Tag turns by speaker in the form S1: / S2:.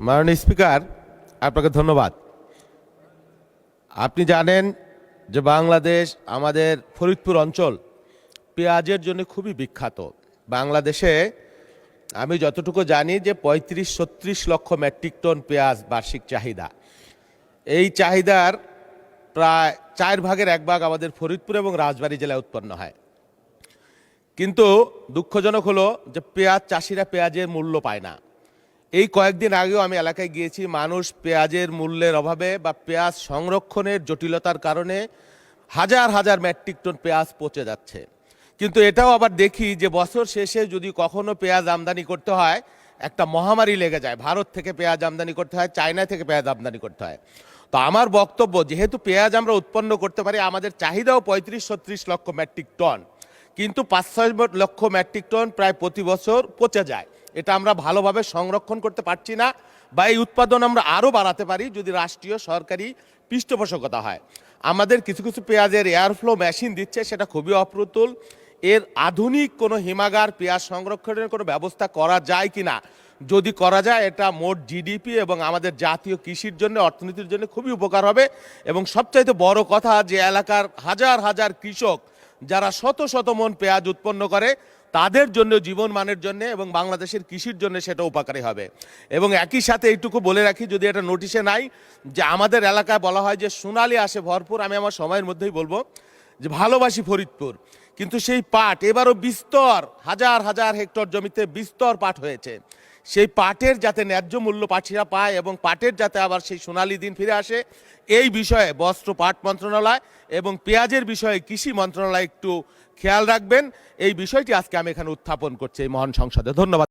S1: মাননীয় স্পিকার, আপনাকে ধন্যবাদ। আপনি জানেন যে বাংলাদেশ, আমাদের ফরিদপুর অঞ্চল পেঁয়াজের জন্য খুবই বিখ্যাত। বাংলাদেশে আমি যতটুকু জানি যে ৩৫-৩৬ লক্ষ মেট্রিক টন পেঁয়াজ বার্ষিক চাহিদা। এই চাহিদার প্রায় 1/4 আমাদের ফরিদপুর এবং রাজবাড়ী জেলায় উৎপন্ন হয়। কিন্তু দুঃখজনক হলো যে পেঁয়াজ চাষিরা পেঁয়াজের মূল্য পায় না। এই কয়েকদিন আগেও আমি এলাকায় গিয়েছি, মানুষ পেঁয়াজের মূল্যের অভাবে বা পেঁয়াজ সংরক্ষণের জটিলতার কারণে হাজার হাজার মেট্রিক টন পেঁয়াজ পচে যাচ্ছে। কিন্তু এটাও আবার দেখি যে বছর শেষে যদি কখনো পেঁয়াজ আমদানি করতে হয়, একটা মহামারী লেগে যায়। ভারত থেকে পেঁয়াজ আমদানি করতে হয়, চায়না থেকে পেঁয়াজ আমদানি করতে হয়। তো আমার বক্তব্য, যেহেতু পেঁয়াজ আমরা উৎপন্ন করতে পারি, আমাদের চাহিদাও ৩৫-৩৬ লক্ষ মেট্রিক টন, কিন্তু ৫-৬ লক্ষ মেট্রিক টন প্রায় প্রতি বছর পচে যায়। এটা আমরা ভালোভাবে সংরক্ষণ করতে পারছি না, বা এই উৎপাদন আমরা আরও বাড়াতে পারি যদি রাষ্ট্রীয় সরকারি পৃষ্ঠপোষকতা হয়। আমাদের কিছু কিছু পেঁয়াজের এয়ারফ্লো মেশিন দিচ্ছে, সেটা খুবই অপ্রতুল। এর আধুনিক কোনো হিমাগার পেঁয়াজ সংরক্ষণের কোনো ব্যবস্থা করা যায় কি না, যদি করা যায় এটা মোট জিডিপি এবং আমাদের জাতীয় কৃষির জন্য, অর্থনীতির জন্য খুবই উপকার হবে। এবং সবচাইতে বড় কথা, যে এলাকার হাজার হাজার কৃষক যারা শত শত মন পেঁয়াজ উৎপন্ন করে, তাদের জন্য, জীবনমানের জন্য এবং বাংলাদেশের কৃষির জন্য সেটা উপকারী হবে। এবং একই সাথে এইটুকু বলে রাখি, যদি এটা নোটিশে নাই, যে আমাদের এলাকায় বলা হয় যে সোনালি আসে ভরপুর। আমি আমার সময়ের মধ্যেই বলবো যে ভালোবাসি ফরিদপুর, কিন্তু সেই পাট এবারও বিস্তর, হাজার হাজার হেক্টর জমিতে বিস্তর পাট হয়েছে। সেই পাটের যাতে ন্যায্য মূল্য পাঠিয়া পায় এবং পাটের যাতে আবার সেই সোনালি দিন ফিরে আসে, এই বিষয়ে বস্ত্র পাট মন্ত্রণালয় এবং পেঁয়াজের বিষয়ে কৃষি মন্ত্রণালয় একটু খেয়াল রাখবেন। এই বিষয়টি আজকে আমি এখানে উত্থাপন করছি এই মহান সংসদে। ধন্যবাদ।